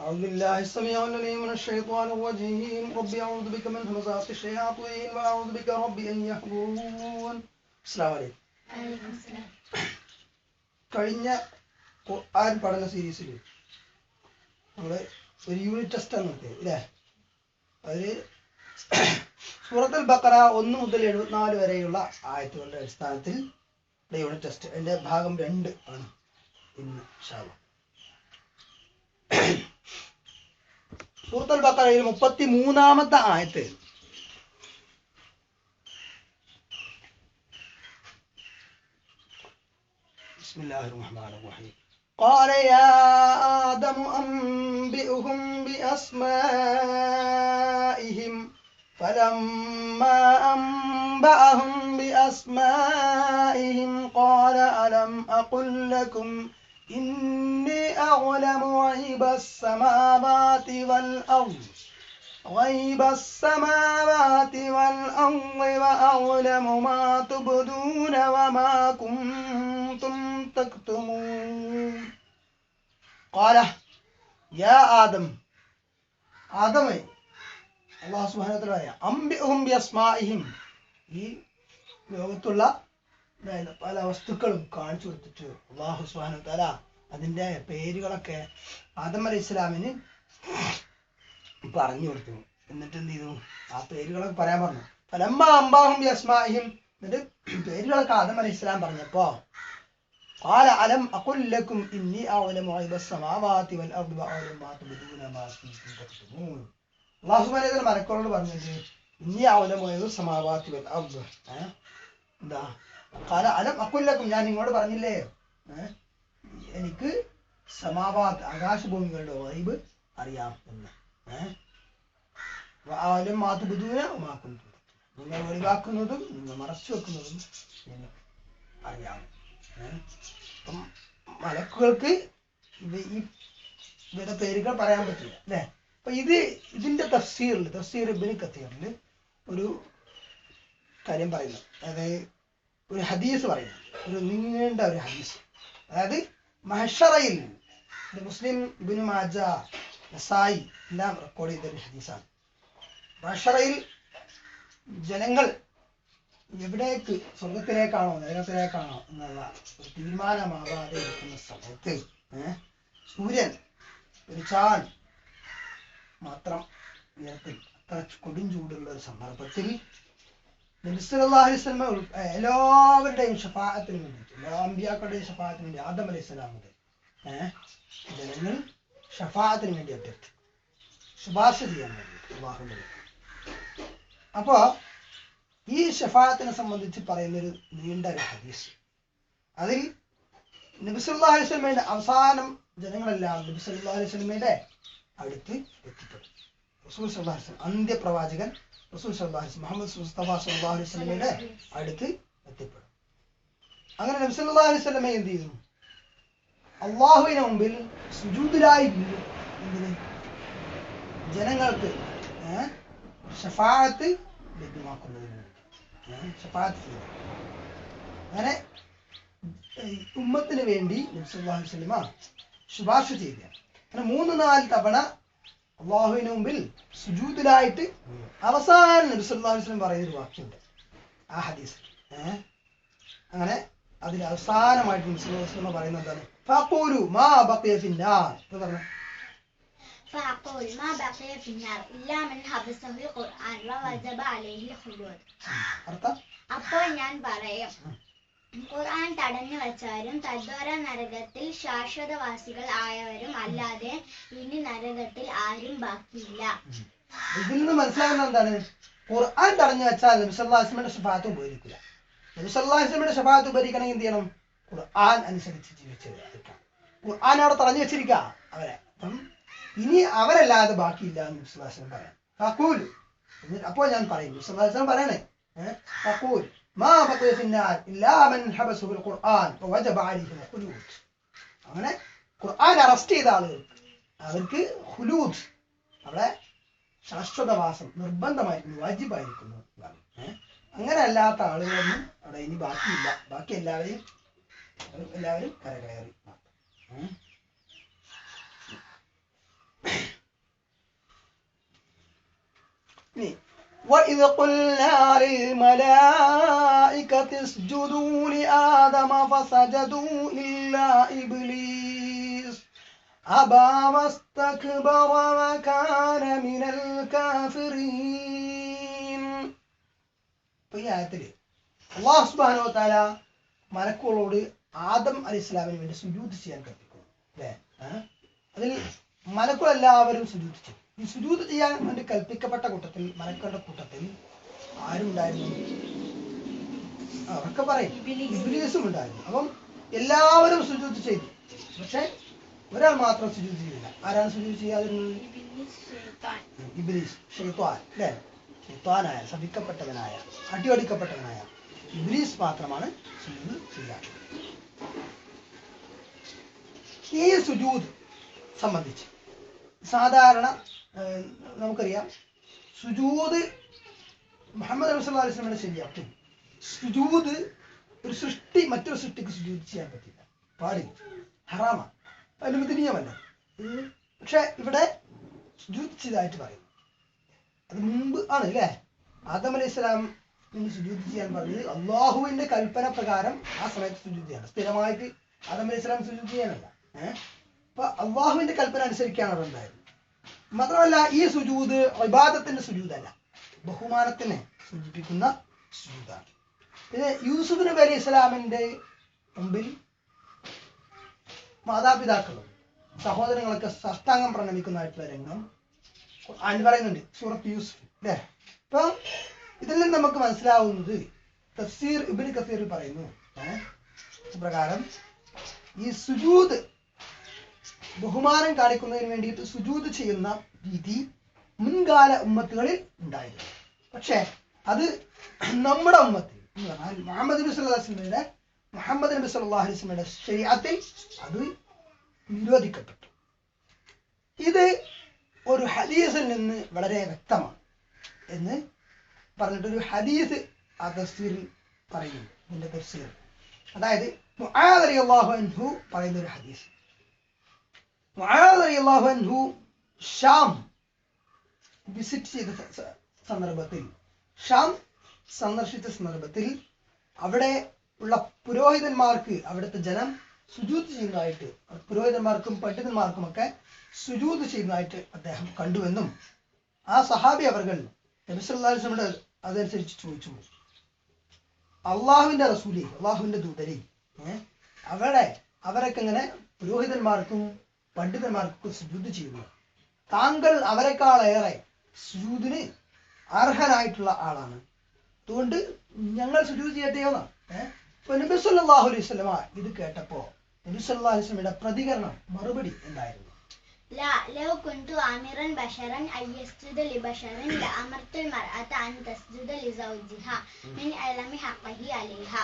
أعوذ بالله السميع العليم من الشيطان الرجيم رب أعوذ بك من همزات الشياطين وأعوذ بك رب أن يحضرون. السلام عليكم. കഴിഞ്ഞ ഖുർആൻ പഠന സീരീസിൽ നമ്മൾ ഒരു യൂണിറ്റ് ടെസ്റ്റ് ആണ് നടത്തിയത് അല്ലേ? അതിൽ സൂറത്തുൽ ബഖറ 1 മുതൽ 74 വരെയുള്ള ആയത്തുകളുടെ അടിസ്ഥാനത്തിൽ യൂണിറ്റ് ടെസ്റ്റ്, അതിൻ്റെ ഭാഗം 2 ആണ് ഇന്ന് ഇൻഷാ അല്ലാഹ്. സൂറത്തുൽ ബഖറയിൽ 33-ാമത്തെ ആയത്ത് ബിസ്മില്ലാഹിർ റഹ്മാനിർ റഹീം. قال يا آدم أنبئهم بأسمائهم فلما أنبأهم بأسمائهم قال ألم أقل لكم إني أعلم غيب السماوات والأرض وأعلم ما تبدون وما كنتم تكتمون. قال يا آدم ആദമേ, അല്ലാഹു സുബ്ഹാനഹു വ തആല പറയാ, അംബിഉഹും ബിഅസ്മാഇഹിം, ഈ ലോകത്തുള്ള പല വസ്തുക്കളും കാണിച്ചു കൊടുത്തിട്ട് അല്ലാഹു സുബ്ഹാനഹു വ തആല അതിൻ്റെ പേരുകളൊക്കെ ആദം അലൈഹിസ്സലാമിന് പറഞ്ഞു കൊടുത്തു. എന്നിട്ട് എന്ത് ചെയ്തു? ആ പേരുകളൊക്കെ പറയാൻ പറഞ്ഞു. ഫലമ്മ അംബാഹും ബിഅസ്മാഇഹിം, എന്നിട്ട് പേരുകളൊക്കെ ആദം അലൈഹിസ്സലാം പറഞ്ഞപ്പോ ഖാല അലം അഖുൽ ലക്കും ഇന്നി അഅലമു ഗൈബസ് സമാവാതി വൽ അർദി വഅഅലമു മാ തുബ്ദൂന മാ കുൻതും തക്തുമൂൻ. അല്ലാഹു സുബ്ഹാനഹു വ തആല മലക്കുകളോട് പറഞ്ഞിട്ട് ഇന്നി അഅലമു ഗൈബസ് സമാവാതി വൽ അർദി, എന്താ ഖാല അലം അഖുൽ ലക്കും, ഞാൻ നിങ്ങളോട് പറഞ്ഞില്ലേ എനിക്ക് സമാവാത്ത് ആകാശഭൂമികളുടെ ഗൈബ് അറിയാം എന്ന്. വഅഅലമു മാ തുബ്ദൂന മാ കുൻതും, നിങ്ങൾ ഒഴിവാക്കുന്നതും നിങ്ങൾ മറച്ചു വെക്കുന്നതും എനിക്ക് അറിയാം. അപ്പം മലക്കുകൾക്ക് ഇവരുടെ പേരുകൾ പറയാൻ പറ്റില്ല അല്ലേ? അപ്പൊ ഇതിന്റെ തഫ്സീർ ഇബ്നു കത്തീറിൽ ഒരു കാര്യം പറയുന്നു. അതായത് ഒരു ഹദീസ് പറയുന്നു, ഒരു നീണ്ട ഒരു ഹദീസ്. അതായത് മഹ്ശറയിൽ മുസ്ലിം, ഇബ്നു മാജ, നസായി എല്ലാം റെക്കോർഡ് ചെയ്തൊരു ഹദീസാണ്. മഹ്ശറയിൽ ജനങ്ങൾ എവിടേക്ക്, സ്വർഗത്തിലേക്കാണോ നരകത്തിലേക്കാണോ എന്നുള്ള ഒരു തീരുമാനമാകാതെ ഇരിക്കുന്ന സമയത്ത് സൂര്യൻ ഒരു ചാൺ മാത്രം ഉയരത്തിൽ, അത്ര കൊടും ചൂടുള്ള ഒരു സന്ദർഭത്തിൽ നബി സല്ലല്ലാഹു അലൈഹി വസല്ലം എല്ലാവരുടെയും ശഫാഅത്തിന് വേണ്ടിയിട്ട്, എല്ലാ അമ്പിയാക്കളുടെയും ശഫാഅത്തിന് വേണ്ടി ആദം അലൈഹിസ്സലാം മുതൽ ജനങ്ങൾ ശഫാഅത്തിന് വേണ്ടി അഭ്യർത്ഥിക്കും, ശുപാർശ ചെയ്യാൻ വേണ്ടിയിട്ട് അല്ലാഹുവിന്റെ. അപ്പോ ഈ ഷഫാഅത്തിനെ സംബന്ധിച്ച് പറയുന്നൊരു നീണ്ട ഒരു ഹദീസ്, അതിൽ നബി സല്ലല്ലാഹു അലൈഹി വസല്ലമയുടെ അവസാനം ജനങ്ങളെല്ലാം നബി സല്ലല്ലാഹു അലൈഹി വസല്ലമയുടെ അടുത്ത് എത്തിപ്പെടും. റസൂൽ സല്ലല്ലാഹു അലൈഹി വസല്ലം, അന്ത്യപ്രവാചകൻ റസൂൽ സല്ലല്ലാഹു അലൈഹി വസല്ലം, മുഹമ്മദ് മുസ്തഫ സല്ലല്ലാഹു അലൈഹി വസല്ലമയുടെ അടുത്ത് എത്തിപ്പെടും. അങ്ങനെ നബി സല്ലല്ലാഹു അലൈഹി വസല്ലമ എന്ത് ചെയ്തു? അള്ളാഹുവിന് മുമ്പിൽ സുജൂദിലായി ജനങ്ങൾക്ക് ഷഫാഅത്ത് ലഭ്യമാക്കുന്നതിന് ഷഫാഅത്ത് ചെയ്തു. അങ്ങനെ ഉമ്മത്തിന് വേണ്ടി നബി സല്ലല്ലാഹു അലൈഹി വസല്ലമ ശുപാർശ ചെയ്യുകയാണ്. അങ്ങനെ 3-4 തവണ അള്ളാഹുവിന് മുമ്പിൽ സുജൂദിലായിട്ട് അവസാനം നബി സല്ലല്ലാഹു അലൈഹി വസല്ലം പറയുന്നൊരു വാക്യമുണ്ട് ആ ഹദീസിൽ. അങ്ങനെ അതിൽ അവസാനമായിട്ട് നബി സല്ലല്ലാഹു അലൈഹി വസല്ലം പറയുന്നത് എന്താണ്? ഫഖൂലു മാ ബഖിയ ഫിന്നാർ, പറഞ്ഞു فأقول ما بقي في النار إلا من حبسه القرآن ووجب عليه الخلود. അപ്പോൾ ഞാൻ പറയും, ഖുർആൻ തടഞ്ഞു വച്ചാലും തദ്വാര നരകത്തിൽ ശാശ്വതവാസികൾ ആയവരും അല്ലാതെ ഇനി നരകത്തിൽ ആരും ബാക്കിയില്ല. ഇതിൽ നിന്ന് മനസ്സിലാകുന്ന എന്താണ്? ഖുർആൻ തടഞ്ഞു വെച്ചാൽ നബി സല്ലല്ലാഹു അലൈഹി വസല്ലമയുടെ ശഫാഅത്ത് ഉപകരിക്കില്ല. നബി സല്ലല്ലാഹു അലൈഹി വസല്ലമയുടെ ശഫാഅത്ത് ഉപകരിക്കണമെങ്കിൽ എന്ത് ചെയ്യണം? ഖുർആൻ അനുസരിച്ച് ജീവിച്ചിരിക്കണം. ഖുർആൻ അവിടെ തടഞ്ഞു വെച്ചിരിക്കുക അവരെ. അപ്പം ഇനി അവരല്ലാതെ ബാക്കിയില്ല എന്ന് നബി സല്ലല്ലാഹു അലൈഹി വസല്ലം പറയാം. ഫഖൂൽ, അപ്പോൾ ഞാൻ പറയും, നബി സല്ലല്ലാഹു അലൈഹി വസല്ലം പറയണേ, ഫഖൂൽ മാ ബഖിയ ഫിന്നാർ ഇല്ലാ മൻ ഹബസഹു ഖുർആൻ വവജബ അലൈഹി ഖുലൂദ്. അങ്ങനെ ഖുർആൻ അറസ്റ്റ് ചെയ്ത ആളുകൾക്ക് അവർക്ക് ഖുലൂദ്, അവിടെ ശാശ്വതവാസം നിർബന്ധമായിരിക്കുന്നു, വാജിബായിരിക്കുന്നു. അങ്ങനെ അല്ലാത്ത ആളുകളൊന്നും അവിടെ ഇനി ബാക്കിയില്ല. ബാക്കി എല്ലാവരും കരകയറി. وإذ قلنا للملائكة اسجدوا لآدم فسجدوا إلا إبليس أبى واستكبر وكان من الكافرين. ഈ ആയത്തില് അല്ലാഹു സുബ്ഹാനഹു വ തആല മലക്കുകളോട് ആദം അലൈഹിസ്സലാമിന് വേണ്ടി സുജൂദ് ചെയ്യാൻ കൽപ്പിക്കുന്നു അല്ലേ? അതിൽ മലക്കുകളെല്ലാവരും സുജൂദ് ചെയ്തു. ഈ സുജൂദ് ചെയ്യാൻ വേണ്ടി കൽപ്പിക്കപ്പെട്ട കൂട്ടത്തിൽ മലക്കുകളുടെ കൂട്ടത്തിൽ ആരുണ്ടായിരുന്നു? അവരൊക്കെ പറയും ഇബ്ലീസും ഉണ്ടായിരുന്നു. അപ്പം എല്ലാവരും സുജൂദ് ചെയ്തു. പക്ഷെ ഒരാൾ മാത്രം സുജൂദ് ചെയ്തില്ല. ആരാണ് സുജൂദ് ചെയ്യാതിരുന്നത്? ഇബ്ലീസ്, ശൈത്വാൻ അല്ലേ? ശൈത്വാനായ, ശപിക്കപ്പെട്ടവനായ, അടിയൊടിക്കപ്പെട്ടവനായ ഇബ്ലീസ് മാത്രമാണ് സുജൂദ് ചെയ്യാത്തത്. ഈ സുജൂദ് സംബന്ധിച്ച് സാധാരണ നമുക്കറിയാം, സുജൂദ് മുഹമ്മദ് നബി സല്ലല്ലാഹു അലൈഹി വസല്ലമയുടെ ശരീഅത്തിൽ സുജൂദ് ഒരു സൃഷ്ടി മറ്റൊരു സൃഷ്ടിക്ക് സുജൂദ് ചെയ്യാൻ പറ്റില്ല, പാടില്ല, ഹറാമാണ്, അനുവദനീയമല്ല. പക്ഷെ ഇവിടെ സുജൂദ് ചെയ്തതായിട്ട് പറയും. അത് മുമ്പ് ആണ് അല്ലേ? ആദം അലൈഹി സ്വലാം സുജൂദ് ചെയ്യാൻ പറഞ്ഞത് അള്ളാഹുവിന്റെ കൽപ്പന പ്രകാരം ആ സമയത്ത് സുജൂദ് ചെയ്യണം. സ്ഥിരമായിട്ട് ആദം അലൈഹി സ്വലാം സുജൂദ് ചെയ്യാനല്ല. അപ്പൊ അള്ളാഹുവിന്റെ കൽപ്പന അനുസരിക്കാണ് അവിടെ ഉണ്ടായത്. മാത്രമല്ല ഈ സുജൂദ് ഇബാദത്തിന്റെ സുജൂദല്ല, ബഹുമാനത്തിനെ സൂചിപ്പിക്കുന്ന സുജൂദാണ്. പിന്നെ യൂസുഫ് നബി അലൈഹി സ്വലാമിന്റെ മുമ്പിൽ മാതാപിതാക്കളും സഹോദരങ്ങളൊക്കെ സാഷ്ടാംഗം പ്രണമിക്കുന്നതായിട്ടുള്ള രംഗം ഖുർആൻ പറയുന്നുണ്ട്, സൂറത്ത് യൂസുഫ് അല്ലേ? അപ്പൊ ഇതിൽ നിന്ന് നമുക്ക് മനസ്സിലാവുന്നത്, തഫ്സീർ ഇബ്നു കസീർ പറയുന്നു പ്രകാരം ഈ സുജൂദ് ബഹുമാനം കാണിക്കുന്നതിന് വേണ്ടിയിട്ട് സുജൂദ് ചെയ്യുന്ന രീതി മുൻകാല ഉമ്മത്തുകളിൽ ഉണ്ടായിരുന്നു. പക്ഷെ അത് നമ്മുടെ ഉമ്മത്തിൽ എന്ന് പറഞ്ഞാൽ മുഹമ്മദ് നബി സല്ലല്ലാഹു അലൈഹി വസല്ലമയുടെ ശരീഅത്തിൽ അത് നിരോധിക്കപ്പെട്ടു. ഇത് ഒരു ഹദീസിൽ നിന്ന് വളരെ വ്യക്തമാണ് എന്ന് പറഞ്ഞിട്ടൊരു ഹദീസ് ആ തഫ്സീറിൽ പറയുന്നു. ഇതിന്റെ തഫ്സീർ അതായത് മുആദ് റളിയല്ലാഹു അൻഹു പറയുന്ന ഒരു ഹദീസ്. മുആദ് റളിയല്ലാഹു അൻഹു ഷാം വിസിറ്റ് ചെയ്ത സന്ദർഭത്തിൽ, ഷാം സന്ദർശിച്ച സന്ദർഭത്തിൽ അവിടെ ഉള്ള പുരോഹിതന്മാർക്ക് അവിടുത്തെ ജനം സുജൂദ് ചെയ്യുന്നതായിട്ട്, പുരോഹിതന്മാർക്കും പണ്ഡിതന്മാർക്കും ഒക്കെ സുജൂദ് ചെയ്യുന്നതായിട്ട് അദ്ദേഹം കണ്ടുവെന്നും ആ സഹാബി അവർകൾ നബി സല്ലല്ലാഹു അലൈഹി വസല്ലമയുടെ അതനുസരിച്ച് ചോദിച്ചു, അള്ളാഹുവിന്റെ റസൂലി, അള്ളാഹുവിന്റെ ദൂതരി, അവരൊക്കെ ഇങ്ങനെ പുരോഹിതന്മാർക്കും പണ്ഡിതന്മാർക്കും സുജൂദ് ചെയ്യുന്നു, താങ്കൾ അവരെക്കാളേറെ സുജൂദിന് അർഹനായിട്ടുള്ള ആളാണ്, അതുകൊണ്ട് ഞങ്ങൾ സുജൂദ് ചെയ്യട്ടെയോന്നാ. അപ്പൊ നബി സല്ലല്ലാഹു അലൈഹി വസല്ലമ ഇത് കേട്ടപ്പോ നബി സല്ലല്ലാഹു അലൈഹി വസല്ലമയുടെ പ്രതികരണം, മറുപടി എന്തായിരുന്നു? لا لو كنت آمرا بشرا أن يسجد لبشر لأمرت المرأة أن تسجد لزوجها من علم حقه عليها.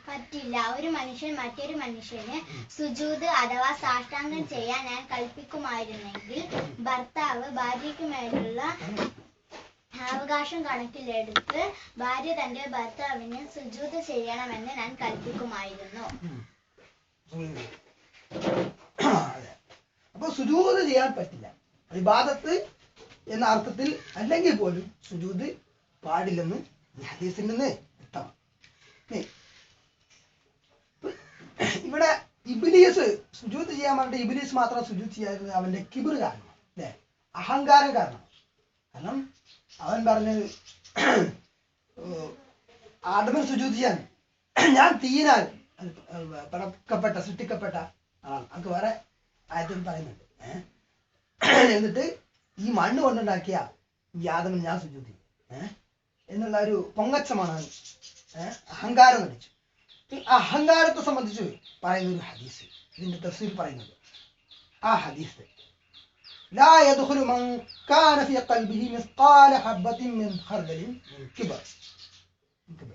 പറ്റില്ല, ഒരു മനുഷ്യൻ മറ്റൊരു മനുഷ്യന് സുജൂദ് അഥവാ സാഷ്ടാംഗം ചെയ്യാൻ ഞാൻ കൽപ്പിക്കുമായിരുന്നെങ്കിൽ ഭർത്താവ് ഭാര്യയ്ക്ക് മേലുള്ള അവകാശം കണക്കിലെടുത്ത് ഭാര്യ തന്റെ ഭർത്താവിന് സുജൂദ് ചെയ്യണമെന്ന് ഞാൻ കൽപ്പിക്കുമായിരുന്നു. അപ്പൊ സുജൂദ് ചെയ്യാൻ പറ്റില്ല, ഇബാദത്ത് എന്ന അർത്ഥത്തിൽ അല്ലെങ്കിൽ പോലും സുജൂദ് പാടില്ലെന്ന് ഈ ഹദീസിൽ നിന്ന് വ്യക്തമാണ്. ഇവിടെ ഇബ്ലീസ് സുജൂദ് ചെയ്യാൻ പറഞ്ഞിട്ട് ഇബ്ലീസ് മാത്രം സുജൂദ് ചെയ്യാതിരുന്നത് അവന്റെ കിബിർ കാരണം അല്ലെ, അഹങ്കാരം കാരണം. കാരണം അവൻ പറഞ്ഞത് ആദമിന് സുജൂദ് ചെയ്യാൻ ഞാൻ തീനാൽ പടക്കപ്പെട്ട സൃഷ്ടിക്കപ്പെട്ട ആളാണ്, അത് വേറെ ആയത്തിൽ പറയുന്നുണ്ട്. എന്നിട്ട് ഈ മണ്ണ് കൊണ്ടുണ്ടാക്കിയ ഈ ആദമിന് ഞാൻ സുജൂദ് ചെയ്യും എന്നുള്ള ഒരു പൊങ്ങച്ചമാണ്, അഹങ്കാരം നടിച്ചു. ഈ അഹങ്കാരത്തെ സംബന്ധിച്ച് പറയുന്ന ഒരു ഹദീസ് ഇതിന്റെ തഫ്സീർ പറയുന്നത്, ആ ഹദീസ് ലാ യദ്ഖുലു മൻ കാന ഫീ ഖൽബിഹി മിസ്ഖാല ഹബ്ബത്തിൻ മിൻ ഖർദലിൻ മിൻ കിബർ. അതിന്റെ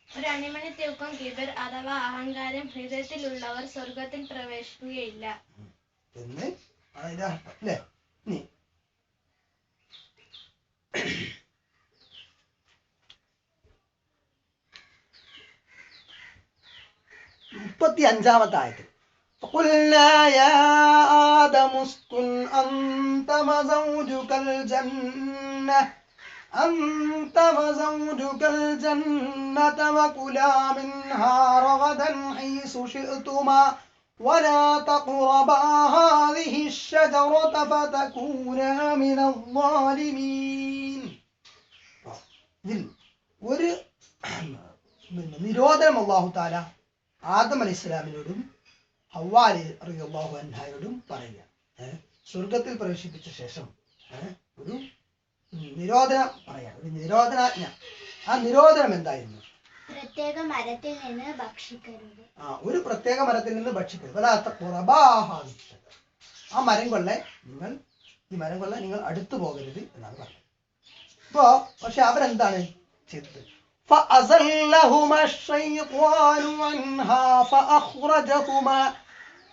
ഒരു അണിമണി തൂക്കം കിബർ അഥവാ അഹങ്കാരം ഹൃദയത്തിലുള്ളവർ സ്വർഗത്തിൽ പ്രവേശിക്കുകയില്ല എന്ന് അതിന്റെ അർത്ഥം അല്ലേ. ഇനി 35-ാമത്തെ ആയത്തിൽ وقلنا يا آدم اسكن أنت وزوجك الجنة وكلا منها رغدا حيث شئتما ولا تقربا هذه الشجرة فتكونا من الظالمين. ഇതിൽ ഒരു നിരോധനം അല്ലാഹു തആല ആദം അലൈഹിസ്സലാമിനോടും ഹവ്വ റളിയല്ലാഹു അൻഹയോടും പറയുകയാണ്. സ്വർഗത്തിൽ പ്രവേശിപ്പിച്ച ശേഷം ഒരു നിരോധനം പറയാം, ഒരു നിരോധനാജ്ഞ. ആ നിരോധനം എന്തായിരുന്നു? പ്രത്യേക മരത്തിൽ നിന്ന് ഭക്ഷിക്കരുത്. ഒരു പ്രത്യേക മരത്തിൽ നിന്ന് ഭക്ഷിക്കരുത്. ആ മരം കൊള്ളെ നിങ്ങൾ അടുത്തു പോകരുത് എന്നാണ് പറഞ്ഞത്. പക്ഷെ അവരെന്താണ് ചെയ്തത്? فأزلهما الشيطان عنها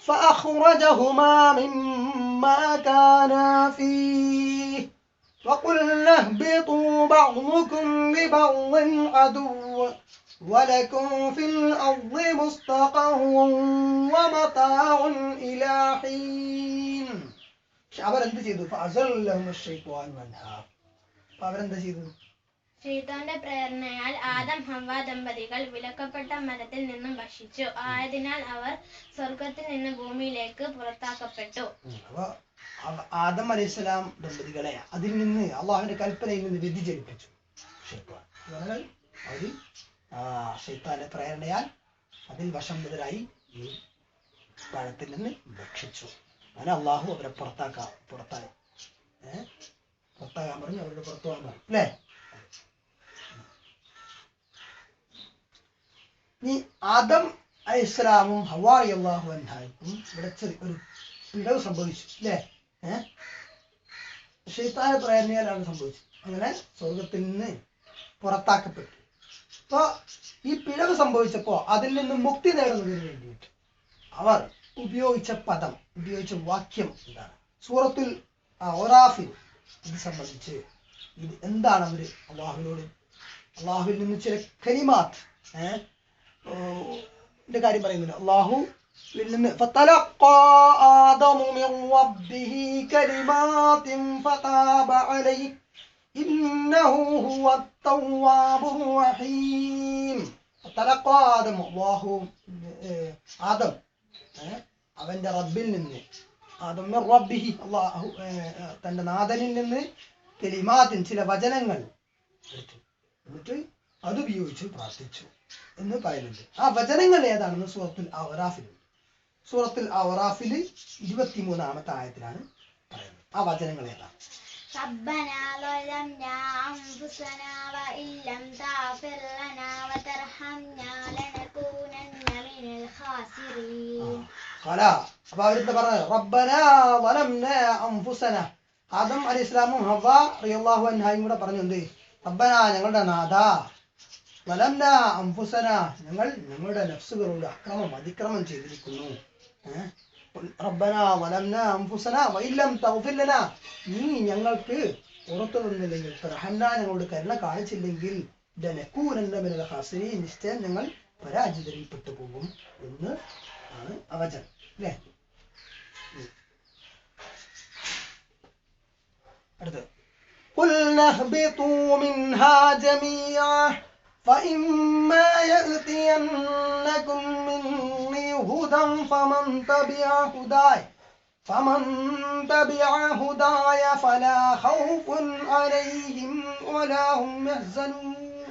فأخرجهما مما كانا فيه وقلنا اهبطوا بعضكم لبعض عدو ولكم في الأرض مستقر ومتاع إلى حين. അവരെന്ത് ചെയ്തു? فأزلهما الشيطان عنها. അവരെന്താ ചെയ്തത്? ശൈത്താന്റെ പ്രേരണയാൽ ആദം ഹവ്വ ദമ്പതികൾ വിലക്കപ്പെട്ട മരത്തിൽ നിന്നും ഭക്ഷിച്ചു. ആയതിനാൽ അവർ സ്വർഗത്തിൽ നിന്ന് ഭൂമിയിലേക്ക് പുറത്താക്കപ്പെട്ടു. ആദം അലൈഹിസ്സലാം ദമ്പതികളെ അതിൽ നിന്ന് അള്ളാഹുവിന്റെ കൽപ്പനയിൽ നിന്ന് വ്യതിചലിപ്പിച്ചു ശൈത്താൻ. അവര് ശൈത്താന്റെ പ്രേരണയാൽ അതിൽ വശംവദരായി ഈ പഴത്തിൽ നിന്ന് ഭക്ഷിച്ചു. അങ്ങനെ അള്ളാഹു അവരെ പുറത്താക്കാൻ പറഞ്ഞു, അവരുടെ പുറത്തു പോകാൻ പറഞ്ഞു അല്ലേ? ഈ ആദം അലൈഹിസ്സലാമും ഹവ്വ റളിയല്ലാഹു അൻഹയ്ക്കും ഇവിടെ ഒരു പിഴവ് സംഭവിച്ചു അല്ലേ? ശൈത്താന്റെ പ്രേരണയാലാണ് സംഭവിച്ചത്. അങ്ങനെ സ്വർഗത്തിൽ നിന്ന് പുറത്താക്കപ്പെട്ടു. അപ്പൊ ഈ പിഴവ് സംഭവിച്ചപ്പോ അതിൽ നിന്ന് മുക്തി നേടുന്നതിന് വേണ്ടിയിട്ട് അവർ ഉപയോഗിച്ച വാക്യം എന്താണ്? സൂറത്തുൽ അറാഫിൽ ഇത് സംബന്ധിച്ച് ഇത് എന്താണ് അവര് അള്ളാഹുവിൽ നിന്ന് ചില കലിമാത്ത് കാര്യം പറയുന്നുണ്ട്. അള്ളാഹുവിൽ നിന്ന് ഫതലഖാ ആദമു മിൻ റബ്ബിഹി കലിമാത്തിൻ ഫതാബ അലൈഹി ഇന്നഹു ഹുവത് തവ്വാബുർ റഹീം. ഫതലഖാ ആദമു ആദം അവന്റെ റബ്ബിൽ നിന്ന് ആദം മിൻ റബ്ബിഹി അല്ലാഹു തന്റെ നാഥനിൽ നിന്ന് കലിമാത്തിൻ ചില വചനങ്ങൾ എടുത്തു, എന്നിട്ട് അതുപയോഗിച്ച് പ്രാർത്ഥിച്ചു എന്ന് പറയുന്നുണ്ട്. ആ വചനങ്ങൾ ഏതാണെന്ന് സൂറത്തുൽ അറാഫിൽ 23-ാമത്തെ ആയത്തിലാണ് പറയുന്നത്. ആ വചനങ്ങൾ ഏതാണ്? ربنا ظلمنا أنفسنا وإن لم تغفر لنا وترحمنا لنكونن من الخاسرين. അപ്പൊ അവരെന്താ പറഞ്ഞത്? റബ്ബനാ ളലംനാ അൻഫുസന. ആദം അലൈഹിസ്സലാമും ഹവ്വ റളിയല്ലാഹു അൻഹയും കൂടെ പറഞ്ഞു എന്ത്? റബ്ബനാ ഞങ്ങളുടെ നാഥാ, ളലംനാ അൻഫുസന ഞങ്ങളുടെ നഫ്സുകളോട് അതിക്രമം ചെയ്തിരിക്കുന്നു. റബ്ബനാ ളലംനാ അൻഫുസന വഇൻ ലം തഗ്ഫിർ ലനാ, നീ ഞങ്ങൾക്ക് പുറത്തു തന്നില്ലെങ്കിൽ, തർഹംനാ ഞങ്ങളോട് കരുണ കാണിച്ചില്ലെങ്കിൽ, ലനകൂനന്ന മിനൽ ഖാസിരീൻ നിശ്ചയം ഞങ്ങൾ പരാജിതരിൽപ്പെട്ടു പോകും എന്ന് ആണ് ആ വചനം അല്ലേ? അടുത്ത് قُلْنَا اهْبِطُوا مِنْهَا جَمِيعًا فَإِمَّا يَأْتِيَنَّكُم مِّنِّي هُدًى فَمَن تَبِعَ هُدَايَ فَلَا خَوْفٌ عَلَيْهِمْ وَلَا هُمْ يَحْزَنُونَ.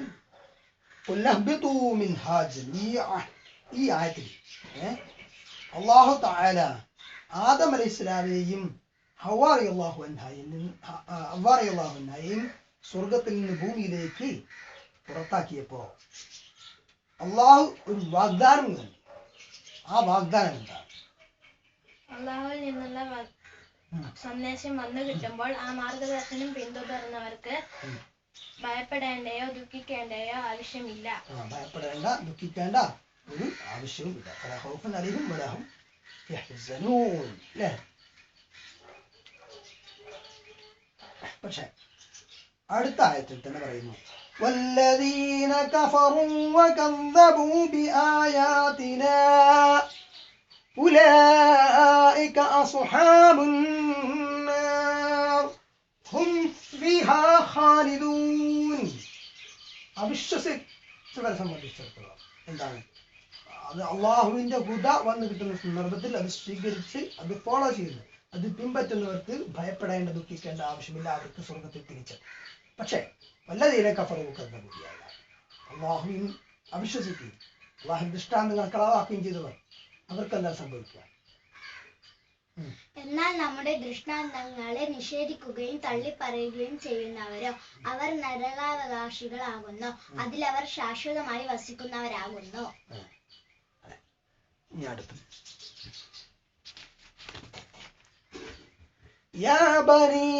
قُلْنَا اهْبِطُوا مِنْهَا جَمِيعًا. ഈ ആയത്തിൽ അല്ലാഹു തആല ആദം അലൈഹിസ്സലാമിനെയും ഹവ്വ റളിയല്ലാഹു അൻഹയെയും സ്വർഗത്തിൽ നിന്ന് ഭൂമിയിലേക്ക് പുറത്താക്കിയപ്പോ അള്ളാഹു ഒരു വാഗ്ദാനം നൽകി. ആ വാഗ്ദാനം എന്താണ്? അള്ളാഹുവിൽ നിന്നുള്ള സന്ദേശം വന്നു കിട്ടുമ്പോൾ ആ മാർഗദർശനം പിന്തുടർന്നവർക്ക് ഭയപ്പെടേണ്ടയോ ദുഃഖിക്കേണ്ടയോ ആവശ്യമില്ല. ഭയപ്പെടേണ്ട ദുഃഖിക്കേണ്ട ഒരു ആവശ്യവുമില്ല. ഫലാ ഖൗഫുൻ അലൈഹിം വലാ ഹും യഹ്സനൂൻ. പക്ഷേ അടുത്ത ആയത്തിൽ തന്നെ പറയുന്നു والذين كفروا وكذبوا بآياتنا ഉലൈക അസ്ഹാബുന്നാർ ഹും ഫീഹാ ഖാലിദൂൻ. അവിശ്വസിച്ചവരെ സംബന്ധിച്ചിടത്തോളം എന്താണ് അത്? അള്ളാഹുവിന്റെ ഹുദ വന്നു കിട്ടുന്ന സന്ദർഭത്തിൽ അത് സ്വീകരിച്ച് അത് ഫോളോ ചെയ്യുന്നു, അത് പിൻപറ്റുന്നവർക്ക് ഭയപ്പെടേണ്ട ദുഃഖിക്കേണ്ട ആവശ്യമില്ല, അവർക്ക് സ്വർഗത്തിൽ തിരിച്ചത്. പക്ഷേ വല്ലതീരെ കഫറുക്കല്ല ബുദ്ധിയായ അള്ളാഹുവിൻ അവിശ്വസിക്കുകയും അള്ളാഹു ദൃഷ്ടാന്തങ്ങൾ കളവാക്കുകയും ചെയ്തവർ അവർക്കെന്താ സംഭവിക്കുക? എന്നാൽ നമ്മുടെ ദൃഷ്ടാന്തങ്ങളെ നിഷേധിക്കുകയും തള്ളിപ്പറയുകയും ചെയ്യുന്നവരോ അവർ നരകാവകാശികളാകുന്നു, അതിലവർ ശാശ്വതമായി വസിക്കുന്നവരാകുന്നു. ഇനി അടുത്ത് يا بني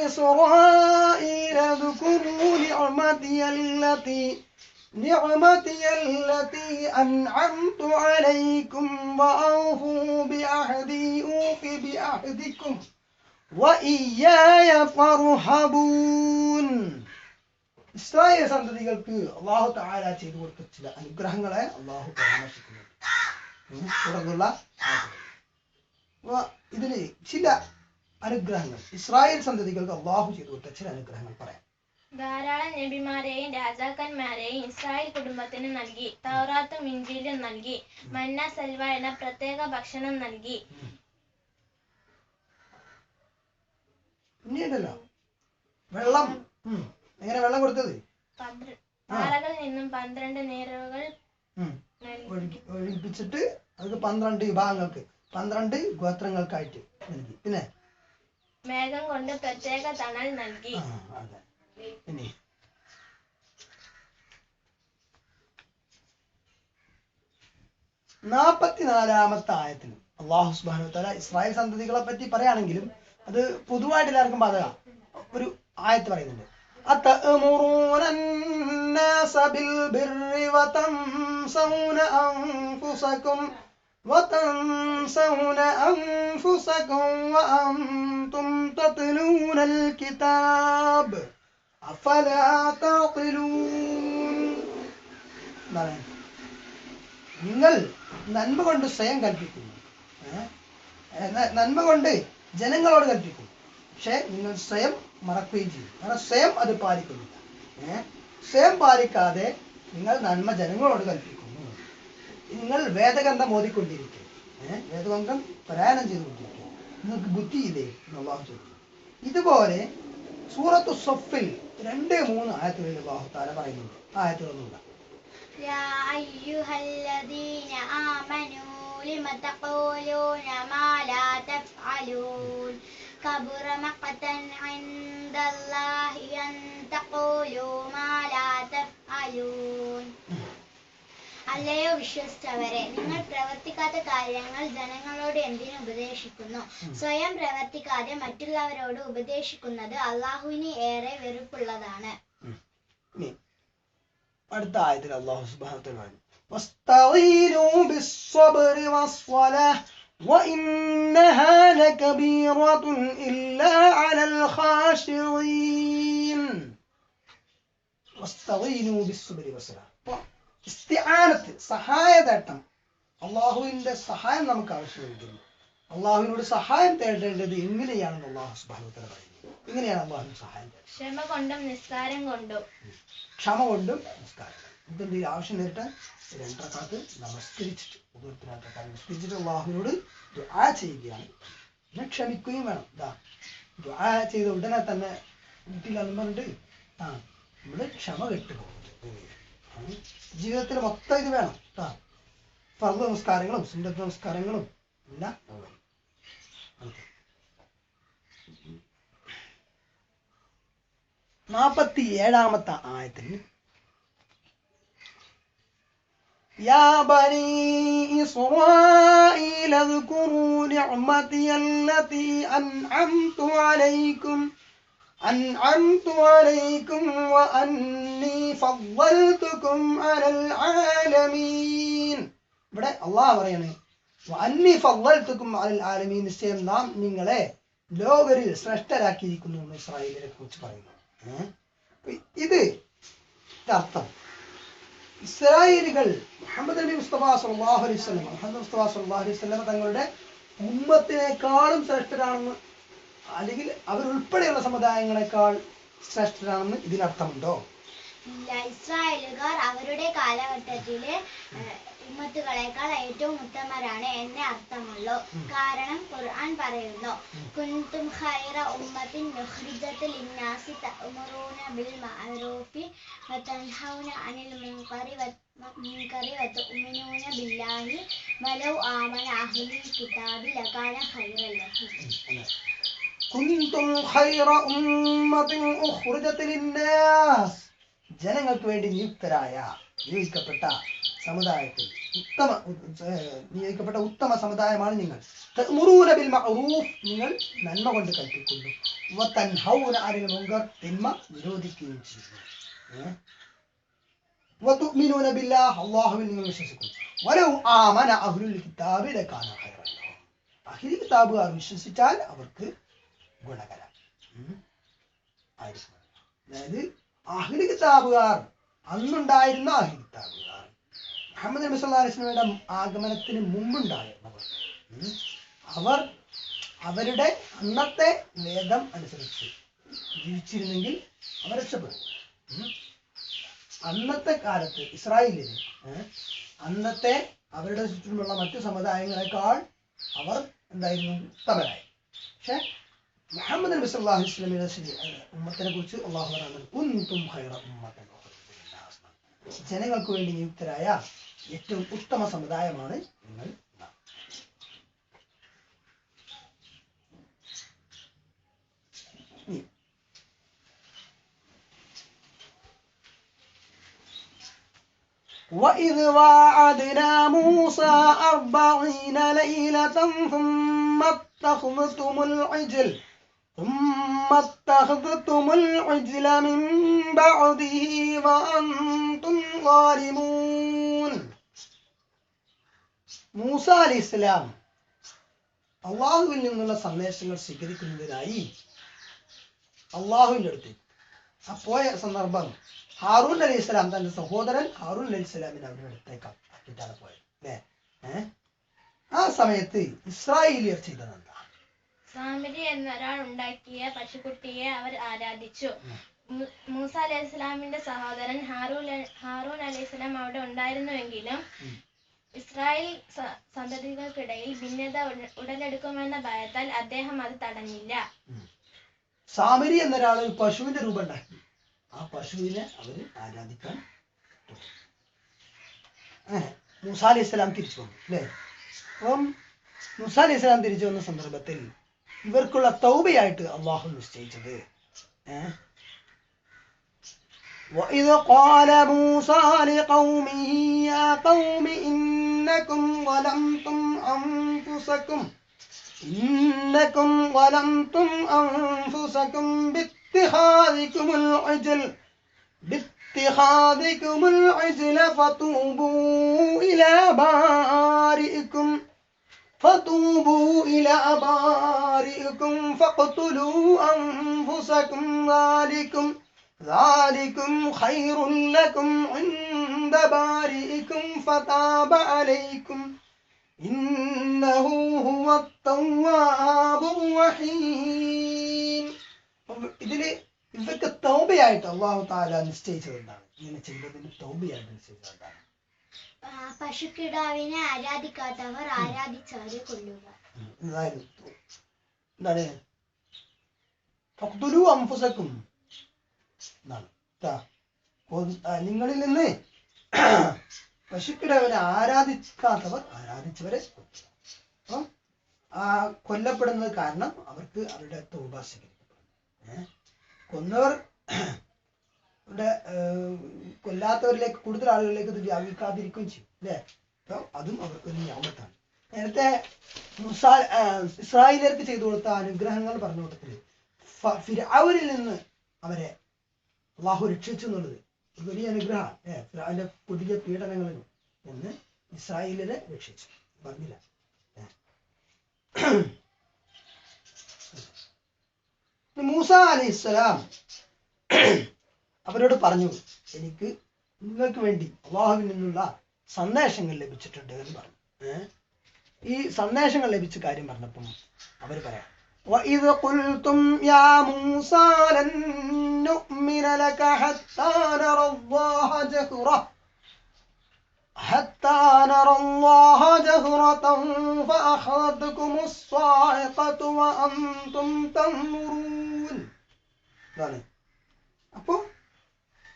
إسرائيل اذكروا نعمتي التي أنعمت عليكم وأوفوا بعهدي أوف بعهدكم وإياي فارهبون. ഇസ്രായേൽ സന്തതികൾക്ക് അള്ളാഹു തആല ചെയ്തു കൊടുത്ത ചില അനുഗ്രഹങ്ങളെ അള്ളാഹു പരാമർശിക്കുന്നുണ്ട്. തുടർന്നുള്ള ഇതില് ചില അനുഗ്രഹങ്ങൾ ഇസ്രായേൽ സന്തതികൾക്ക് അള്ളാഹു ചെയ്തു കൊടുത്ത ചില അനുഗ്രഹങ്ങൾ പറയാം. ധാരാളം നബിമാരെയും രാജാക്കന്മാരെയും ഇസ്രായേൽ കുടുംബത്തിന് നൽകി. തൗറാത്തും ഇഞ്ചീലും നൽകി. മന്ന സൽവ എന്ന പ്രത്യേക ഭക്ഷണം നൽകി. പിന്നീടല്ലോ വെള്ളം എങ്ങനെ വെള്ളം കൊടുത്തത്? പാറകളിൽ നിന്നും 12 നീരുകൾ ഒഴിപ്പിച്ചിട്ട് അത് 12 വിഭാഗങ്ങൾക്ക് 12 ഗോത്രങ്ങൾക്കായിട്ട് നൽകി. പിന്നെ മേഘം കൊണ്ട് പ്രത്യേക തണൽ നൽകി. ഇനി 44-ാമത്തെ ആയത്തിൽ അല്ലാഹു സുബ്ഹാനഹു വ തആല ഇസ്രായേൽ സന്തതികളെ പറ്റി പറയുകയാണെങ്കിലും അത് പൊതുവായിട്ട് എല്ലാവർക്കും ബാധക ഒരു ആയത്ത് പറയുന്നുണ്ട്. أتأمرون الناس بالبر وتنسون أنفسكم وأنتم تتلون الكتاب أفلا تعقلون. നിങ്ങൾ നന്മ കൊണ്ട് സ്വയം കൽപ്പിക്കുന്നു, നന്മ കൊണ്ട് ജനങ്ങളോട് കൽപ്പിക്കുന്നു, പക്ഷെ നിങ്ങൾ സ്വയം മറക്കുകയും ചെയ്യും. കാരണം സ്വയം അത് പാലിക്കുന്നില്ല. സ്വയം പാലിക്കാതെ നിങ്ങൾ നന്മ ജനങ്ങളോട് കൽപ്പിക്കുന്നു. നിങ്ങൾ വേദഗ്രന്ഥം ഓതിക്കൊണ്ടിരിക്കും, വേദഗ്രന്ഥം പാരായണം ചെയ്തുകൊണ്ടിരിക്കും, നിങ്ങൾക്ക് ബുദ്ധിയില്ലേ അല്ലാഹു ചോദിക്കും. ഇതുപോലെ സൂറത്തു സഫിൽ 2-3 ആയത്തുകളിൽ അല്ലാഹു തആല പറയുന്നുണ്ട്. ആയത്തുകളൊന്നുമില്ല. يا أيها الذين آمنوا لم تقولون ما لا تفعلون كبر مقتا عند الله أن تقولوا ما لا تفعلون. അല്ലയോ വിശ്വസിച്ചവരെ, നിങ്ങൾ പ്രവർത്തിക്കാത്ത കാര്യങ്ങൾ ജനങ്ങളോട് എന്തിനു ഉപദേശിക്കുന്നു? സ്വയം പ്രവർത്തിക്കാതെ മറ്റുള്ളവരോട് ഉപദേശിക്കുന്നത് അള്ളാഹുവിന് ഏറെ വെറുപ്പുള്ളതാണ്. അടുത്ത ആയത്തിൽ അല്ലാഹു സുബ്ഹാനഹു വ തആല പറഞ്ഞു വസ്തഈനൂ ബിസ്സബ്രി വസ്സലാഹ് വഇന്നഹാ ലകബീറത്തുൻ ഇല്ലാ അലൽ ഖാശിഈൻ. വസ്തഈനൂ ബിസ്സബ്രി വസ്സലാഹ്. ഇസ്തിആനത്ത് സഹായതേട്ടം, അള്ളാഹുവിന്റെ സഹായം നമുക്ക് ആവശ്യമുണ്ട്. അള്ളാഹുവിനോട് സഹായം തേടേണ്ടത് എങ്ങനെയാണെന്ന് അല്ലാഹു സുബ്ഹാനഹു വ തആല പറയുന്നു. എങ്ങനെയാണ് അള്ളാഹുവിന് സഹായം തേടുന്നത്? ക്ഷമ കൊണ്ടും നിസ്കാരം കൊണ്ടും. ക്ഷമ കൊണ്ടും നിസ്കാരം. എന്തെങ്കിലും ആവശ്യം നേരിട്ട് 2 റക്അത്ത് നമസ്കരിച്ചിട്ട് നമസ്കരിച്ചിട്ട് അള്ളാഹുവിനോട് ദുആ ചെയ്യുകയാണ്. പിന്നെ ക്ഷമിക്കുകയും വേണം. ദുആ ചെയ്ത ഉടനെ തന്നെ വീട്ടിലെന്ന് പറഞ്ഞിട്ട് നമ്മള് ക്ഷമ കെട്ടുപോകും. ജീവിതത്തിൽ മൊത്തം ഇത് വേണം. ഫർദ് നമസ്കാരങ്ങളും സുന്നത്ത് നമസ്കാരങ്ങളും എല്ലാം. 47-ാമത്തെ ആയത്തിൽ يا بني إسرائيل اذكروا نعمتي التي أنعمت عليكم وأني فضلتكم على العالمين. ഇവിടെ അല്ലാഹു പറയാണ് വഅന്നി ഫضلتكم على العالمين, നിശ്ചയം നാം നിങ്ങളെ ലോകരിൽ ശ്രേഷ്ഠരാക്കിയിരിക്കുന്നു എന്ന് ഇസ്രായേലിനെ കുറിച്ച് പറയുന്നു. ഇത് അർത്ഥം ഇസ്രായേലികൾ മുഹമ്മദ് നബി മുസ്തഫ സല്ലല്ലാഹു അലൈഹി വസല്ലം തങ്ങളുടെ ഉമ്മത്തിനേക്കാളും ശ്രേഷ്ഠരാണെന്ന്, അല്ലെങ്കിൽ അവരുൾപ്പെടെയുള്ള സമുദായങ്ങളെക്കാൾ ശ്രേഷ്ഠരാണെന്ന് ഇതിനർത്ഥമുണ്ടോ? ഇല്ല, ഇസ്രായേലുകാർ അവരുടെ കാലഘട്ടത്തിലെ ഉമ്മത്തുകളെക്കാൾ ഏറ്റവും ഉത്തമരാണ് എന്നേ അർത്ഥമുള്ളൂ. കാരണം ഖുർആൻ പറയുന്നു, കുൻതും ഖൈറ ഉമ്മത്തിൻ ഉഖ്രിജത് ലിന്നാസി തഅ്മുറൂന ബിൽ മഅറൂഫി വതൻഹൗന അനിൽ മുൻകരി വതുഅ്മിനൂന ബില്ലാഹി വലൗ ആമന അഹ്ലുൽ കിതാബി ലകാന ഖൈറൻ ലഹും. കുൻതും ഖൈറ ഉമ്മത്തിൻ ഉഖ്രിജത് ലിന്നാസ്, ജനങ്ങൾക്ക് വേണ്ടി നിയോഗിക്കപ്പെട്ട സമുദായത്തിൽ നിയോഗിക്കപ്പെട്ട ഉത്തമ സമുദായമാണ് നിങ്ങൾ. തഅ്മുറൂന ബിൽ മഅറൂഫ്, നിങ്ങൾ നന്മ കൊണ്ട് കൽപ്പിക്കുന്നു. വതൻഹൗന അനിൽ മുൻകർ, തിന്മ വിരോധിക്കുകയും ചെയ്യുന്നു. വതുഅ്മിനൂന ബില്ലാഹ്, അല്ലാഹുവിൽ നിങ്ങൾ വിശ്വസിക്കുന്നു. വലൗ ആമന അഹ്ലുൽ കിതാബി ലകാന ഖൈറൻ ലഹും, അഹ്ലുൽ കിതാബുകാർ വിശ്വസിച്ചാൽ അവർക്ക് ഗുണകരം ആയിരിക്കും. അതായത് അഹ്ലുൽ കിതാബുകാർ, അന്നുണ്ടായിരുന്ന അഹ്ലുൽ കിതാബുകാർ, മുഹമ്മദ് നബി സല്ലല്ലാഹു അലൈഹി വസല്ലമയുടെ ആഗമനത്തിന് മുമ്പുണ്ടായിരുന്നവർ, അവർ അവരുടെ അന്നത്തെ വേദം അനുസരിച്ച് ജീവിച്ചിരുന്നെങ്കിൽ അവർ രക്ഷപ്പെടും. അന്നത്തെ കാലത്ത് ഇസ്രായേലിന് അന്നത്തെ അവരുടെ ചുറ്റുമുള്ള മറ്റു സമുദായങ്ങളെക്കാൾ അവർ എന്തായിരുന്നു? ഉത്തമരായി. പക്ഷെ മുഹമ്മദ് നബി സല്ലല്ലാഹു അലൈഹി വസല്ലമയുടെ ഉമ്മത്തിനെ കുറിച്ച് അല്ലാഹു പറയുന്നത് കുൻതും ഖൈറ ഉമ്മത്തിൻ ഉഖ്രിജത് ലിന്നാസ്, ജനങ്ങൾക്ക് വേണ്ടി നിയുക്തരായ ഏറ്റവും ഉത്തമ സമുദായമാണ് നിങ്ങൾ. وَإِذْ وَاعَدْنَا مُوسَى 40 لَيْلَةً ثُمَّ اتَّخَذْتُمُ الْعِجْلَ مِنْ بَعْدِهِ وَأَنْتُمْ ظَالِمُونَ. മൂസ അലൈഹിസ്സലാം അള്ളാഹുവിൽ നിന്നുള്ള സന്ദേശങ്ങൾ സ്വീകരിക്കുന്നതിനായി അള്ളാഹുവിൻ്റെ അടുത്ത് പോയ സന്ദർഭം ഹാറൂൻ അലൈഹി സ്വലാം തന്റെ സഹോദരൻ ഹാറൂൻ അലൈഹി സ്വലാമിനെ അവരുടെ അടുത്തേക്ക് ആക്കിയിട്ടാണ് പോയത് അല്ലേ? ആ സമയത്ത് ഇസ്രായേലിയർ ചെയ്തതെന്താ? സാമിരി എന്നൊരാൾ ഉണ്ടാക്കിയ പശുക്കുട്ടിയെ അവർ ആരാധിച്ചു. മൂസ അലൈഹി സ്വലാമിന്റെ സഹോദരൻ ഹാറൂൻ അലൈഹി സ്വലാം അവിടെ ഉണ്ടായിരുന്നുവെങ്കിലും ഇസ്രായേൽ സന്തതികൾക്കിടയിൽ ഭിന്നത ഉടലെടുക്കുമെന്ന ഭയത്താൽ അദ്ദേഹം അത് തടഞ്ഞില്ല. സാമിരി എന്നൊരാൾ പശുവിന്റെ രൂപം ഉണ്ടാക്കി. ആ പശുവിനെ അവര് ആരാധിക്കാൻ മൂസ അലൈഹി സ്വലാം തിരിച്ചു വന്നു അല്ലേ? അപ്പം മൂസ അലൈഹി സ്വലാം തിരിച്ചു വന്ന സന്ദർഭത്തിൽ ഇവർക്കുള്ള തൗബയായിട്ട് അള്ളാഹു നിശ്ചയിച്ചത് وَإِذْ قَالَ مُوسَى لِقَوْمِهِ يَا قَوْمِ إِنَّكُمْ ظَلَمْتُمْ أَنفُسَكُمْ بِاتِّخَاذِكُمُ الْعِجْلَ فَتُوبُوا إِلَى بَارِئِكُمْ فَاقْتُلُوا أَنفُسَكُمْ ذَلِكُمْ خَيْرٌ لَكُمْ عِندَ بَارِئِكُمْ فَتَابَ عَلَيْكُمْ إِنَّهُ هُوَ التَّوَّابُ الرَّحِيمُ. ഇതില് ഇവർക്ക് തൗബയായിട്ട് അല്ലാഹു തആല നിശ്ചയിച്ചത് എന്താണ്? ഇങ്ങനെ ചെയ്തതിന് തൗബയായിട്ട് നിശ്ചയിച്ചത് എന്താണ്? പശുക്കിടാവിനെ ആരാധിക്കാത്തവർ ആരാധിച്ചവരെ കൊല്ലുക. എന്താണ്? ഫഖ്തുലു അൻഫുസകും എന്നാണ്. നിങ്ങളിൽ നിന്ന് പശുക്കിടാവിനെ ആരാധിക്കാത്തവർ ആരാധിച്ചവരെ കൊല്ലുക. അപ്പം ആ കൊല്ലപ്പെടുന്നത് കാരണം അവർക്ക് അവരുടെ തൗബ സ്വീകരിക്കപ്പെടുന്നു. കൊന്നവർ കൊല്ലാത്തവരിലേക്ക് കൂടുതൽ ആളുകളിലേക്ക് ഇത് വ്യാപിക്കാതിരിക്കുകയും ചെയ്യും അല്ലേ? അപ്പൊ അതും അവർക്ക് ഒരു ഞാമത്താണ്. നേരത്തെ ഇസ്രായേലിയർക്ക് ചെയ്തു കൊടുത്ത അനുഗ്രഹങ്ങൾ പറഞ്ഞ കൂട്ടത്തില് ഫിർഔനിൽ നിന്ന് അവരെ അള്ളാഹു രക്ഷിച്ചു എന്നുള്ളത് ഒരു വലിയ അനുഗ്രഹമാണ്. ഫിർഔന്റെ കൊടിയ പീഡനങ്ങളിൽ നിന്ന് ഇസ്രായേലിനെ രക്ഷിച്ചു പറഞ്ഞില്ല. മൂസ അലൈഹിസ്സലാം അവരോട് പറഞ്ഞു, നിങ്ങൾക്ക് വേണ്ടി അള്ളാഹുവിൽ നിന്നുള്ള സന്ദേശങ്ങൾ ലഭിച്ചിട്ടുണ്ട് എന്ന് പറഞ്ഞു. ഈ സന്ദേശങ്ങൾ ലഭിച്ച കാര്യം പറഞ്ഞപ്പം അവർ പറയാം, وَإِذْ قُلْتُمْ يَا مُوسَى لَن نُّؤْمِنَ لَكَ حَتَّى نَرَى اللَّهَ جَهْرَةً فَأَخَذَتْكُمُ الصَّاعِقَةُ وَأَنْتُمْ تَنْظُرُونَ. അപ്പോൾ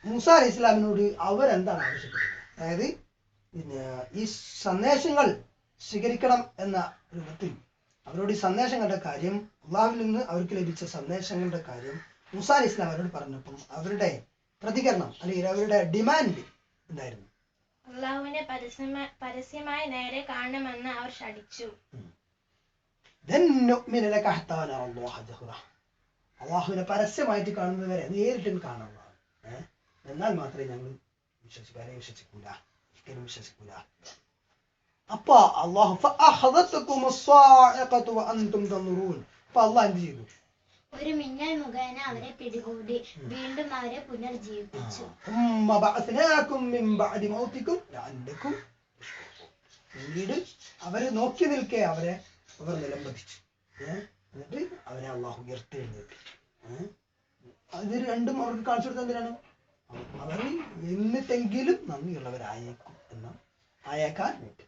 മൂസ അലൈഹി ഇസ്ലാമിനോട് അവരെന്താണ് ആവശ്യപ്പെട്ടത്? അതായത് ഈ സന്ദേശങ്ങൾ സ്വീകരിക്കണം എന്ന രൂപത്തിൽ അവരോട് ഈ സന്ദേശങ്ങളുടെ കാര്യം, അള്ളാഹുവിൽ നിന്ന് അവർക്ക് ലഭിച്ച സന്ദേശങ്ങളുടെ കാര്യം മൂസ അലൈഹി ഇസ്ലാം അവരോട് പറഞ്ഞപ്പം അവരുടെ പ്രതികരണം അല്ലെങ്കിൽ അവരുടെ ഡിമാൻഡ് എന്തായിരുന്നു? അള്ളാഹുവിനെ പരസ്യമായി നേരെ കാണണമെന്ന് അവർ ശഠിച്ചു. അള്ളാഹുവിനെ പരസ്യമായിട്ട് കാണുന്നവരെ നേരിട്ട് കാണുന്നതാണ്. എന്നാൽ മാത്രമേ ഞങ്ങൾ വിശ്വസിക്കൂല. അപ്പൊ അള്ളാഹു അപ്പൊ അള്ളാഹ് എന്ത് ചെയ്തു? ഒരു മിന്നൽ മുഖേന അവരെ പിടികൂടി വീണ്ടും അവരെ പുനർജീവിപ്പിച്ചു. പിന്നീട് അവര് നോക്കി നിൽക്കെ അവർ നിലംപതിച്ചു. എന്നിട്ട് അവരെ അള്ളാഹു ഉയർത്തെഴുന്നേൽപ്പിച്ചു. ഇത് രണ്ടും അവർക്ക് കാണിച്ചു കൊടുത്തത് എന്തിനാണ്? അവർ എന്നിട്ടെങ്കിലും നന്ദിയുള്ളവരായേക്കും എന്ന ആയേക്കാൻ വേണ്ടി.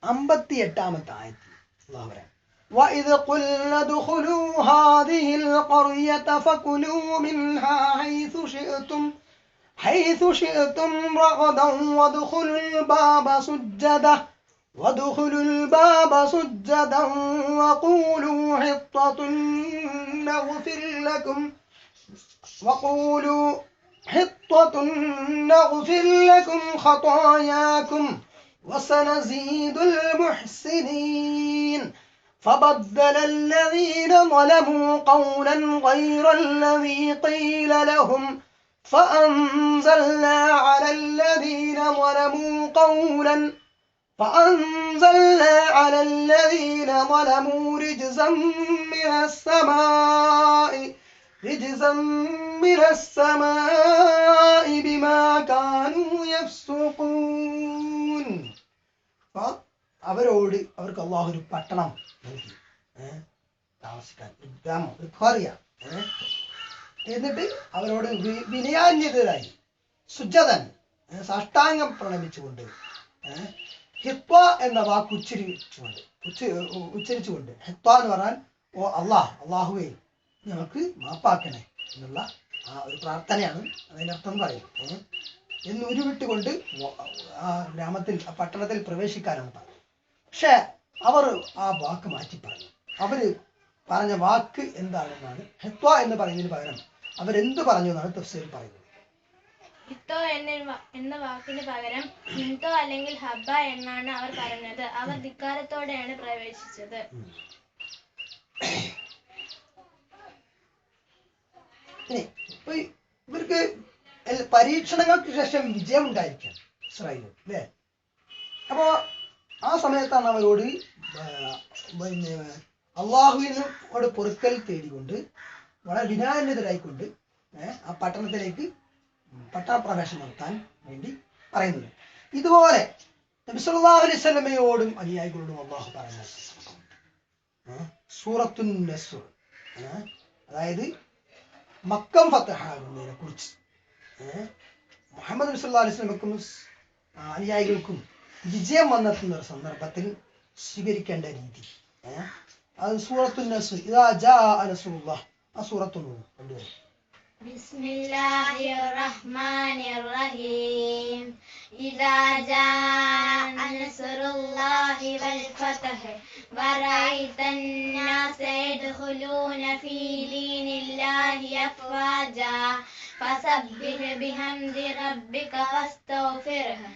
58-ാമത്തെ ആയത്തിൽ അല്ലാഹു പറയാം, وَإِذْ قُلْنَا ادْخُلُوا هَٰذِهِ الْقَرْيَةَ فَكُلُوا مِنْهَا حَيْثُ شِئْتُمْ رَغَدًا وَادْخُلُوا الْبَابَ سُجَّدًا وَقُولُوا حِطَّةٌ نَغْفِرْ لَكُمْ خَطَايَاكُمْ وَسَنَزِيدُ الْمُحْسِنِينَ. فَبَدَّلَ الَّذِينَ ظَلَمُوا قَوْلًا غَيْرَ الَّذِي قِيلَ لَهُمْ فَأَنزَلْنَا عَلَى الَّذِينَ ظَلَمُوا رِجْزًا مِّنَ السَّمَاءِ بِمَا كَانُوا يَفْسُقُونَ. അവർക്ക് അള്ളാഹു ഒരു പട്ടണം നൽകി, താമസിക്കാൻ, ഒരു ഗ്രാമം, ഒരു ഖറിയ. എന്നിട്ട് അവരോട് വിനയാന്യതരായി സുജദൻ, സാഷ്ടാംഗം പ്രണമിച്ചുകൊണ്ട്, ഹിത്വ എന്ന വാക്ക് ഉച്ചരിച്ചുകൊണ്ട്, ഹിത്വ എന്ന് പറഞ്ഞാൽ ഓ അള്ളാഹുവേ ഞങ്ങൾക്ക് മാപ്പാക്കണേ എന്നുള്ള ആ ഒരു പ്രാർത്ഥനയാണ് അതിനർത്ഥം പറയും. എന്ന് ഉരുവിട്ടുകൊണ്ട് ആ ഗ്രാമത്തിൽ, ആ പട്ടണത്തിൽ പ്രവേശിക്കാനാണ് പറഞ്ഞത്. പക്ഷെ അവർ ആ വാക്ക് മാറ്റി പറഞ്ഞു. അവര് പറഞ്ഞ വാക്ക് എന്താണെന്നാണ്, ഹിത്വ എന്ന് പറയുന്നതിന് പകരം അവരെന്ത് പറഞ്ഞു എന്നാണ് തഫ്സീറിൽ പറയുന്നത്. ഹിത്തോ എന്ന വാക്കിന് പകരം ഹിന്തോ അല്ലെങ്കിൽ ഹബ്ബ എന്നാണ് അവർ പറഞ്ഞത്. അവർ ധിക്കാരത്തോടെയാണ് പ്രവേശിച്ചത്. ഇവർക്ക് പരീക്ഷണങ്ങൾക്ക് ശേഷം വിജയം ഉണ്ടായിരിക്കാം ഇസ്രായേലിൽ, അല്ലേ? അപ്പോ ആ സമയത്താണ് അവരോട് അള്ളാഹുവിനോട് പൊറുക്കൽ തേടിക്കൊണ്ട് വളരെ വിനാന്യതരായിക്കൊണ്ട് ആ പട്ടണത്തിലേക്ക് പട്ടണപ്രവേശനം നടത്താൻ വേണ്ടി പറയുന്നത്. ഇതുപോലെ നബി സല്ലല്ലാഹു അലൈഹി വസല്ലമയോടും അനുയായികളോടും അള്ളാഹു പറയുന്നത് സൂറത്തുൻ നസ്ർ, അതായത് മക്കം ഫതഹാകുന്നതിനെ കുറിച്ച് മുഹമ്മദ് നബി സല്ലല്ലാഹു അലൈഹി വസല്ലമക്കും അനുയായികൾക്കും വിജയം വന്നെത്തുന്ന ഒരു സന്ദർഭത്തിൽ സ്വീകരിക്കേണ്ട രീതി, അത് സൂറത്തുൻ നസ്ർ, ഇദാ ജാഅ നസ്റുല്ലാഹ്, ആ സൂറത്തൊന്ന് കൊണ്ടുവരും. ബിസ്മില്ലാഹിർ റഹ്മാനിർ റഹീം. ഇദാ ജാഅ നസ്റുല്ലാഹി വൽ ഫത്ഹ് വറഅയ്തൻ നാസ യദ്ഖുലൂന ഫീ ദീനില്ലാഹി അഫ്വാജാ ഫസബ്ബിഹ് ബിഹംദി റബ്ബിക വസ്തഗ്ഫിർഹ്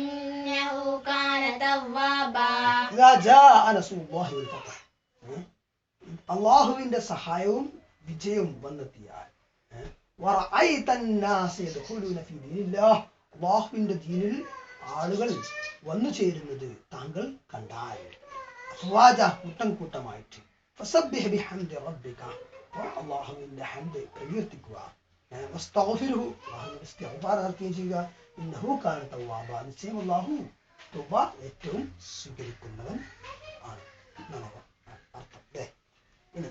ഇന്നഹു കാന തവ്വാബാ. ഇദാ ജാഅ നസ്റുല്ലാഹി വൽ ഫത്ഹ്, അല്ലാഹുവിന്റെ സഹായവും വിജയവും വന്നെത്തിയാൽ, അല്ലാഹുവിന്റെ ദീനിൽ ആളുകൾ വന്നു ചേരുന്നത് താങ്കൾ കണ്ടാൽ, കൂട്ടം കൂട്ടമായിട്ട്, ഫസബ്ബിഹ് ബിഹംദി റബ്ബിക, അപ്പോൾ അള്ളാഹുവിന്റെ ഹംദ് പ്രകീർത്തിക്കുക, വസ്തഗ്ഫിറുഹു, അള്ളാഹുവിന്റെ ഇസ്തിഗ്ഫാർ നടത്തുകയും ചെയ്യുക. ഇന്നഹു കാന തവ്വാബ, നിശ്ചയം അള്ളാഹു തൗബ ഏറ്റവും സ്വീകരിക്കുന്നവൻ ആണ് എന്നാണ് അർത്ഥം. അല്ലേ? ഇനി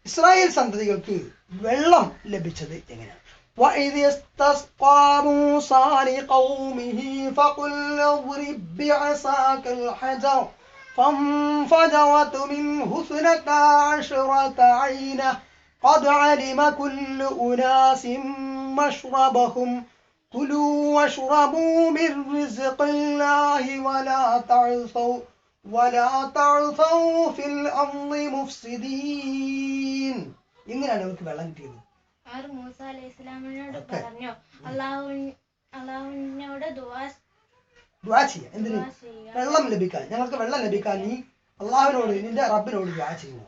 ഇസ്രായേൽ സന്തതികൾക്ക് വെള്ളം ലഭിച്ചത് എങ്ങനെയാണ്? وَإِذِ اسْتَسْقَىٰ مُوسَىٰ لِقَوْمِهِ فَقُلْ اضْرِب بِّعَصَاكَ الْحَجَرَ فَانفَجَرَتْ مِنْهُ 12 عَيْنًا قَدْ عَلِمَ كُلُّ أُنَاسٍ مَّشْرَبَهُمْ كُلُوا وَاشْرَبُوا مِن رِّزْقِ اللَّهِ وَلَا تَعْثَوْا فِي الْأَرْضِ مُفْسِدِينَ. ഇങ്ങനെയാണ് അവർക്ക് വെള്ളം കിട്ടിയത്. അവർ മൂസ അലൈഹിസ്സലാമിനോട് പറഞ്ഞു, അള്ളാഹുവിനോട് ദുആ ചെയ്യാം. എന്തിന്? വെള്ളം ലഭിക്കാൻ, ഞങ്ങൾക്ക് വെള്ളം ലഭിക്കാൻ നീ അള്ളാഹുവിനോട്, നിന്റെ റബ്ബിനോട് ദുആ ചെയ്യുന്നു.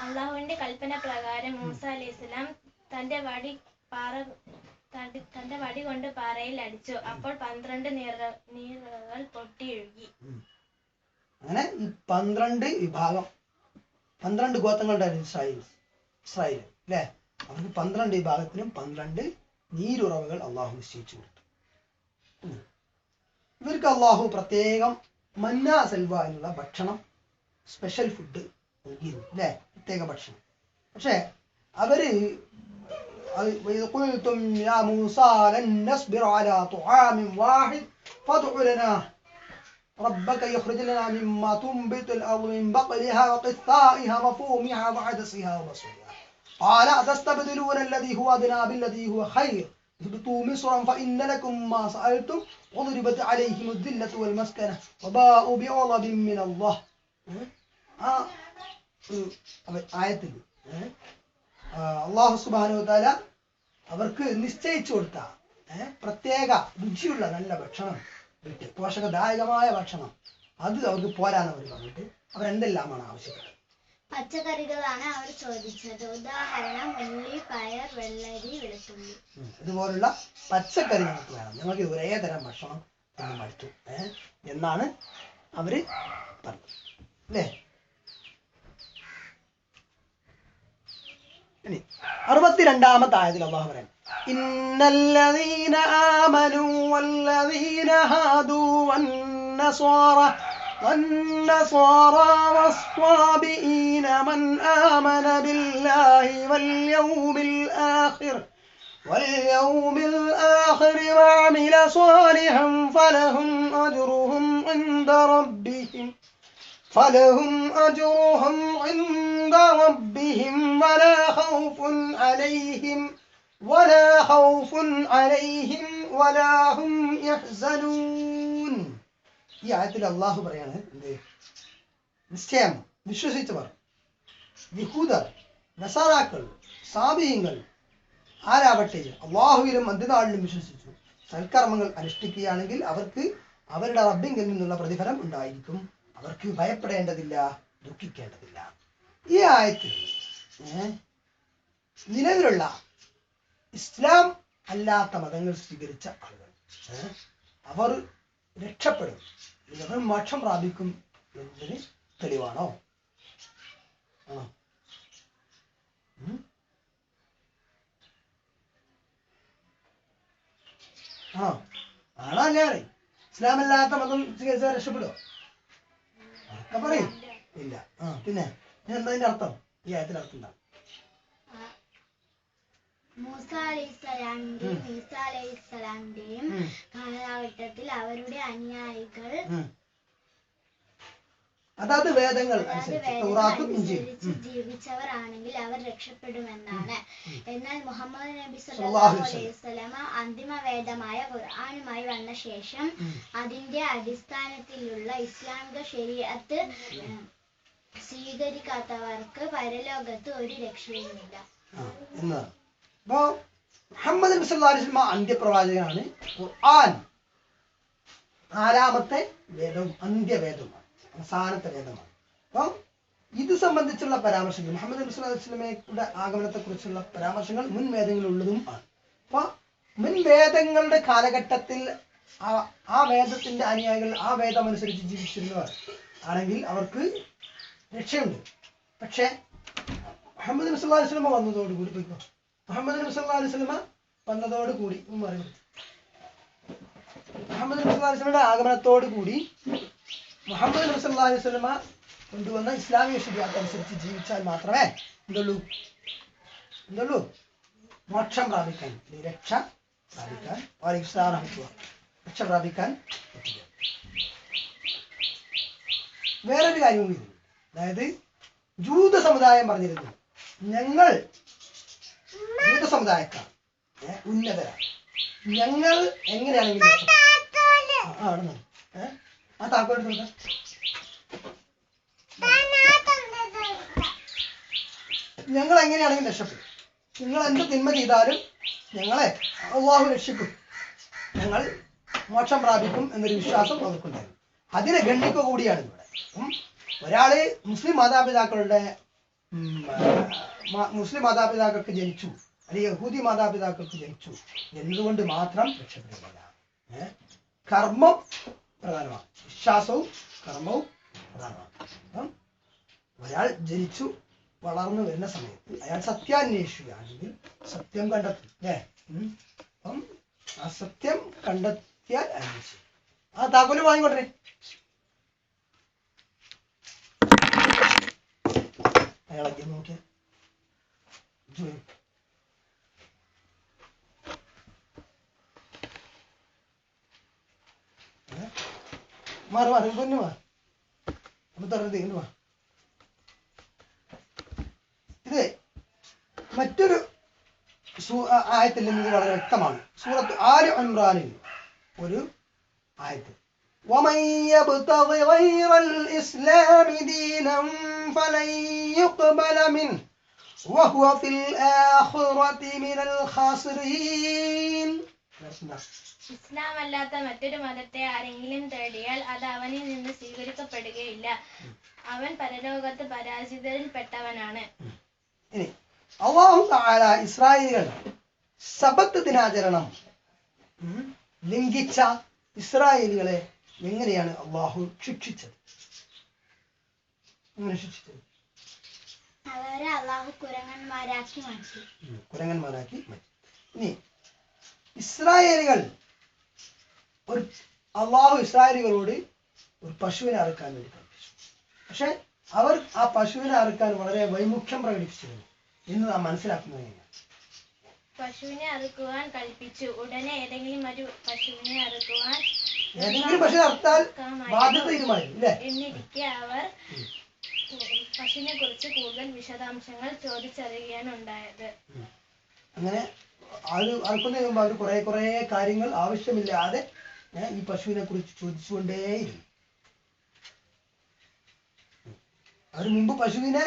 അള്ളാഹുവിന്റെ കൽപ്പന പ്രകാരം മൂസ അലൈഹിസ്സലാം തന്റെ വടി കൊണ്ട് പാറയിൽ അടിച്ചു. അപ്പോൾ 12 നീറുകൾ പൊട്ടിയൊഴുകി. അങ്ങനെ ഈ 12 വിഭാഗം, 12 ഗോത്രങ്ങളുടെ ഇസ്രായേൽ അല്ലേ? അവർക്ക് 12 വിഭാഗത്തിനും 12 നീരുറവുകൾ അള്ളാഹു നിശ്ചയിച്ചു കൊടുത്തു. ഇവർക്ക് അള്ളാഹു പ്രത്യേകം മന്ന സൽവ എന്നുള്ള ഭക്ഷണം, സ്പെഷ്യൽ ഫുഡ് നൽകിയിരുന്നു അല്ലേ? പ്രത്യേക ഭക്ഷണം. പക്ഷെ അവര് وإذ قلتم يا موسى لن نصبر على طعام واحد فادع لنا ربك يخرج لنا مما تنبت الأرض من بقلها وقثائها وفومها وعدسها وبصلها قال أتستبدلون الذي هو أدنى بالذي هو خير اهبطوا مصرا فإن لكم ما سألتم وضربت عليهم الذلة والمسكنة وباءوا بغضب من الله. ആയത്തിൽ അള്ളാഹു സുബ്ഹാനഹു വ തആല അവർക്ക് നിശ്ചയിച്ചു കൊടുത്ത പ്രത്യേക രുചിയുള്ള നല്ല ഭക്ഷണം, പോഷകദായകമായ ഭക്ഷണം, അത് അവർക്ക് പോരാന്ന് അവർ പറഞ്ഞിട്ട് അവരെന്തെല്ലാമാണ് ആവശ്യപ്പെട്ടത്? പച്ചക്കറികളാണ് അവർ ചോദിച്ചത്. ഉദാഹരണം ഉള്ളി, പയർ, വെള്ളരി, വെളുത്തുള്ളി. ഇതുപോലുള്ള പച്ചക്കറി ഞങ്ങൾക്ക് വേണം, ഞങ്ങൾക്ക് ഒരേ തരം ഭക്ഷണം എന്ന് മടുത്തു എന്നാണ് അവര് പറഞ്ഞത് അല്ലേ? ഇനി 62-ാമത്തെ ആയത്തിൽ അല്ലാഹു പറയുന്നു, ഇന്നല്ലദീന ആമനൂ വല്ലദീന ഹാദൂ വന്നസ്വാറാ والصابئين من آمن بالله واليوم الآخر وعمل صالحا فلهم أجرهم عند ربهم ولا خوف عليهم ولا هم يحزنون. ഈ ആയത്തിൽ അള്ളാഹു പറയാണ്, എന്ത്? നിശ്ചയം വിശ്വസിച്ചവർ, യഹൂദർ, നസാറാക്കൾ, സാബിയങ്ങൾ ആരാവട്ടെ അള്ളാഹുവിലും അന്ത്യനാളിലും വിശ്വസിച്ചു സൽക്കർമ്മങ്ങൾ അനുഷ്ഠിക്കുകയാണെങ്കിൽ അവർക്ക് അവരുടെ റബ്ബിങ്കിൽ നിന്നുള്ള പ്രതിഫലം ഉണ്ടായിരിക്കും. അവർക്ക് ഭയപ്പെടേണ്ടതില്ല, ദുഃഖിക്കേണ്ടതില്ല. ഈ ആയത്തിൽ നിലവിലുള്ള ഇസ്ലാം അല്ലാത്ത മതങ്ങൾ സ്വീകരിച്ച ആളുകൾ അവർ രക്ഷപ്പെടും, അവർ മോക്ഷം പ്രാപിക്കും എന്നതിന് തെളിവാണോ? ആണോ? ആണോ അല്ലേ? ഇസ്ലാം അല്ലാത്ത മതം സ്വീകരിച്ചാൽ രക്ഷപ്പെടുമോ? ഒക്കെ പറയും ഇല്ല. പിന്നെ എന്താ അതിന്റെ അർത്ഥം? ഈ ആയത്തിന്റെ അർത്ഥം എന്താ? മൂസ അലൈഹിസ്സലാമിന്റെയും ഈസ അലൈഹിസ്സലാമിന്റെയും കാലഘട്ടത്തിൽ അവരുടെ അനുയായികൾ, അതായത് വേദങ്ങൾ അനുസരിച്ച് ജീവിച്ചവർ ആണെങ്കിൽ അവർ രക്ഷപ്പെടുമെന്നാണ്. എന്നാൽ മുഹമ്മദ് നബി സല്ലല്ലാഹു അലൈഹി വസല്ലമ അന്തിമ വേദമായ ഖുർആനുമായി വന്ന ശേഷം അതിന്റെ അടിസ്ഥാനത്തിലുള്ള ഇസ്ലാമിക ശരീഅത്ത് സ്വീകരിക്കാത്തവർക്ക് പരലോകത്ത് ഒരു രക്ഷയുമില്ല. അപ്പോ മുഹമ്മദ് നബി സല്ലല്ലാഹു അലൈഹി വസല്ലം അന്ത്യപ്രവാചകനാണ്. ഖുർആൻ 4ാമത്തെ വേദവും അന്ത്യവേദവുമാണ്, അവസാനത്തെ വേദമാണ്. അപ്പം ഇത് സംബന്ധിച്ചുള്ള പരാമർശങ്ങൾ, മുഹമ്മദ് നബി സല്ലല്ലാഹു അലൈഹി വസല്ലമയുടെ ആഗമനത്തെ കുറിച്ചുള്ള പരാമർശങ്ങൾ മുൻ വേദങ്ങളിലുള്ളതും ആണ്. അപ്പൊ മുൻ വേദങ്ങളുടെ കാലഘട്ടത്തിൽ ആ വേദത്തിന്റെ അനുയായികൾ ആ വേദം അനുസരിച്ച് ജീവിച്ചിരുന്നവർ ആണെങ്കിൽ അവർക്ക് രക്ഷയുണ്ട്. പക്ഷെ മുഹമ്മദ് നബി സല്ലല്ലാഹു അലൈഹി വസല്ലമ വന്നതോടുകൂടി പോയിക്കോ. മുഹമ്മദ് നബി സല്ലല്ലാഹു അലൈഹി വസല്ലമ വന്നതോടുകൂടി മുഹമ്മദ് നബി സല്ലല്ലാഹു അലൈഹി വസല്ലമയുടെ ആഗമനത്തോടു കൂടി മുഹമ്മദ് നബി സല്ലല്ലാഹു അലൈഹി വസല്ലമ കൊണ്ടുവന്ന ഇസ്ലാമിക ശരീഅത്ത് അനുസരിച്ച് ജീവിച്ചാൽ മാത്രമേ എന്തുള്ളൂ മോക്ഷം പ്രാപിക്കാൻ, രക്ഷ പ്രാപിക്കാൻ പറ്റില്ല. വേറൊരു കാര്യം കൂടി, അതായത് ജൂത സമുദായം പറഞ്ഞിരുന്നു, ഞങ്ങൾ ജൂത സമുദായക്കാർ ഉന്നതരാണ്, ഞങ്ങൾ എങ്ങനെയാണെങ്കിലും ആ താക്കോൽ ഞങ്ങൾ എങ്ങനെയാണെങ്കിലും രക്ഷപ്പെടും, നിങ്ങൾ എന്ത് തിന്മ ചെയ്താലും ഞങ്ങളെ അല്ലാഹു രക്ഷിക്കും, ഞങ്ങൾ മോക്ഷം പ്രാപിക്കും എന്നൊരു വിശ്വാസം അവർക്കുണ്ടായിരുന്നു. അതിനെ ഗണ്ണിക്കുക കൂടിയാണ് ഇവിടെ. ഒരാള് മുസ്ലിം മാതാപിതാക്കൾക്ക് ജനിച്ചു, അല്ലെങ്കിൽ യഹൂദി മാതാപിതാക്കൾക്ക് ജനിച്ചു എന്നതുകൊണ്ട് മാത്രം രക്ഷപ്പെടുന്നില്ല. കർമ്മം പ്രധാനമാണ്, വിശ്വാസവും കർമ്മവും പ്രധാനമാണ്. അപ്പം ഒരാൾ ജനിച്ചു വളർന്നു വരുന്ന സമയത്ത് അയാൾ സത്യാന്വേഷിക്കുകയാണെങ്കിൽ സത്യം കണ്ടെത്തും, അല്ലേ? അപ്പം ആ സത്യം കണ്ടെത്തിയാൽ അന്വേഷിക്കും. ആ താക്കോല് വാങ്ങിക്കൊണ്ടേ. അയാളെ നോക്കിയ മാറി പൊന്നു വാ, തുറന്ന് വാ. ഇത് മറ്റൊരു ആയത്തിൽ നിന്ന് വളരെ വ്യക്തമാണ്. സൂറത്ത് ആല് ഇംറാനിൽ ഒരു ആയത്ത്, وَمَن يَبْتَغِ غَيْرَ الْإِسْلَامِ دِينًا فَلَن يُقْبَلَ مِنْهُ وَهُوَ فِي الْآخِرَةِ مِنَ الْخَاسِرِينَ. ഇസ്ലാം അല്ലാത്ത മറ്റൊരു മതത്തെ ആരെങ്കിലും തേടിയാൽ അത് അവനിൽ നിന്ന് സ്വീകരിക്കപ്പെടുകയില്ല, അവൻ പരലോകത്ത് പരാജിതരിൽപ്പെട്ടവനാണ്. ഇനി അല്ലാഹു തആല ഇസ്രായേലികൾ സബത്ത് ദിനാചരണം ലംഘിച്ച ഇസ്രായേലികളെ എങ്ങനെയാണ് അല്ലാഹു ശിക്ഷിച്ചത്? അവരെ അല്ലാഹു കുരങ്ങന്മാരാക്കി മാറ്റി. ഇനി ഇസ്രായേലികൾ അല്ലാഹു ഇസ്രായേലികളോട് ഒരു പശുവിനെ അറുക്കാൻ വേണ്ടി കൽപ്പിച്ചു. പക്ഷെ അവർ ആ പശുവിനെ അറുക്കാൻ വളരെ വൈമുഖ്യം പ്രകടിപ്പിച്ചിരുന്നു എന്ന് നാം മനസ്സിലാക്കുന്നത് എങ്ങനെയാണ്? പശുവിനെ അറുക്കുവാൻ കൽപ്പിച്ചു. ഉടനെ ഏതെങ്കിലും ഒരു പശുവിനെ അറുക്കുവാൻ അറുത്താൽ ബാധ്യത തീരുമാനിക്കും. എന്നിരിക്കെ അവർ പശുവിനെ കുറിച്ച് കൂടുതൽ വിശദാംശങ്ങൾ ചോദിച്ചറിയുകയാണ് ഉണ്ടായത്. അങ്ങനെ അത് അറുക്കുന്നതിന് മുമ്പ് അവർ കുറെ കാര്യങ്ങൾ ആവശ്യമില്ലാതെ ഈ പശുവിനെ കുറിച്ച് ചോദിച്ചുകൊണ്ടേയിരുന്നു. അവർ മുമ്പ് പശുവിനെ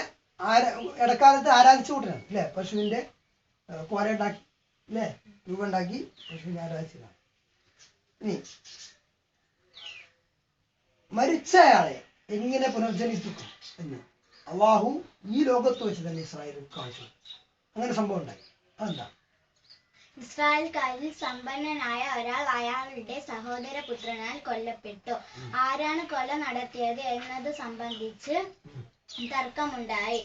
ഇടക്കാലത്ത് ആരാധിച്ചു കൂട്ടനാണ്, അല്ലെ? പശുവിന്റെ കോര ഉണ്ടാക്കി, അല്ലെ? രൂപ ഉണ്ടാക്കി പശുവിനെ ആരാധിച്ചതാണ്. ഇനി മരിച്ചയാളെ എങ്ങനെ പുനർജനിപ്പിക്കും എന്ന് അല്ലാഹു ഈ ലോകത്ത് വെച്ച് തന്നെ ഇസ്രായേലിൽ കാണിച്ചു. അങ്ങനെ സംഭവം ഉണ്ടായി. അതെന്താ? ഇസ്രായേൽക്കാരിൽ സമ്പന്നനായ ഒരാൾ അയാളുടെ സഹോദര പുത്രനാൽ കൊല്ലപ്പെട്ടു. ആരാണ് കൊല നടത്തിയത് എന്നത് സംബന്ധിച്ച് തർക്കമുണ്ടായി.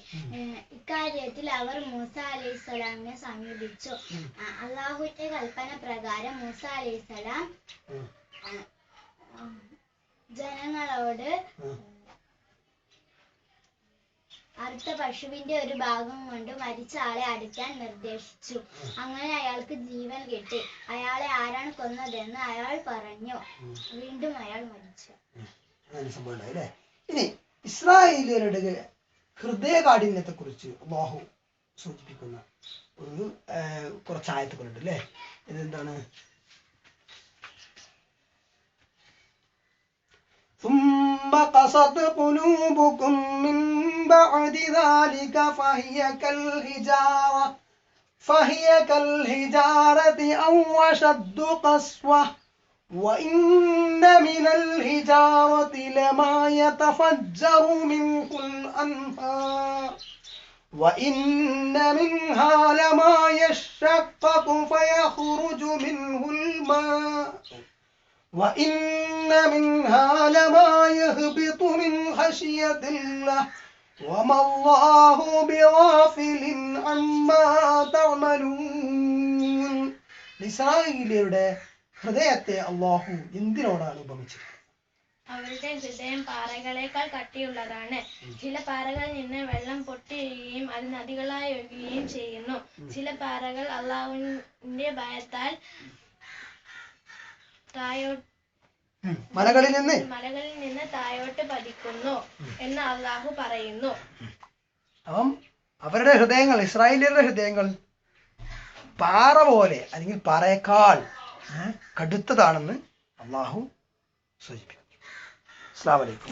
ഇക്കാര്യത്തിൽ അവർ മൂസ അലൈഹിസ്സലാമിനെ സമീപിച്ചു. അള്ളാഹുവിന്റെ കൽപ്പന പ്രകാരം മൂസ അലൈഹിസ്സലാം ജനങ്ങളോട് അറുത്ത പശുവിന്റെ ഒരു ഭാഗം കൊണ്ട് മരിച്ച ആളെ അടിക്കാൻ നിർദ്ദേശിച്ചു. അങ്ങനെ അയാൾക്ക് ജീവൻ കിട്ടി. അയാളെ ആരാണ് കൊന്നതെന്ന് അയാൾ പറഞ്ഞു. വീണ്ടും അയാൾ മരിച്ചു. ഇനി ഇസ്രായേലിയരുടെ ഹൃദയകാഠിന്യത്തെ കുറിച്ച് അല്ലാഹു സൂചിപ്പിക്കുന്ന ഒരു കുറച്ച് ആയത്തുകളുണ്ട്, അല്ലേ? ഇതെന്താണ്? ثم قست قلوبكم من بعد ذلك فهي كالحجارة أو أشد قسوة وإن من الحجارة لما يتفجر منه الأنهار وإن منها لما يشقق فيخرج منه الماء وإن منها لما يهبط من خشية الله وما الله بغافل عما تعملون. ഇസ്രായേലിയരുടെ ഹൃദയത്തെ അല്ലാഹു എന്തിനോടാണ് ഉപമിച്ചത്? അവരുടെ ഹൃദയം പാറകളേക്കാൾ കട്ടിയുള്ളതാണ്. ചില പാറകളിൽ നിന്ന് വെള്ളം പൊട്ടിയൊഴുകുകയും അത് നദികളായി ഒഴുകുകയും ചെയ്യുന്നു. ചില പാറകൾ അള്ളാഹുവിന്റെ ഭയത്താൽ മലകളിൽ നിന്ന് താഴോട്ട് പതിക്കുന്നു എന്ന് അള്ളാഹു പറയുന്നു. അപ്പം അവരുടെ ഹൃദയങ്ങൾ, ഇസ്രായേലിയരുടെ ഹൃദയങ്ങൾ പാറ പോലെ അല്ലെങ്കിൽ പാറയേക്കാൾ കടുത്തതാണെന്ന് അള്ളാഹു സൂചിപ്പിക്കുന്നു. അസ്സലാമു അലൈക്കും.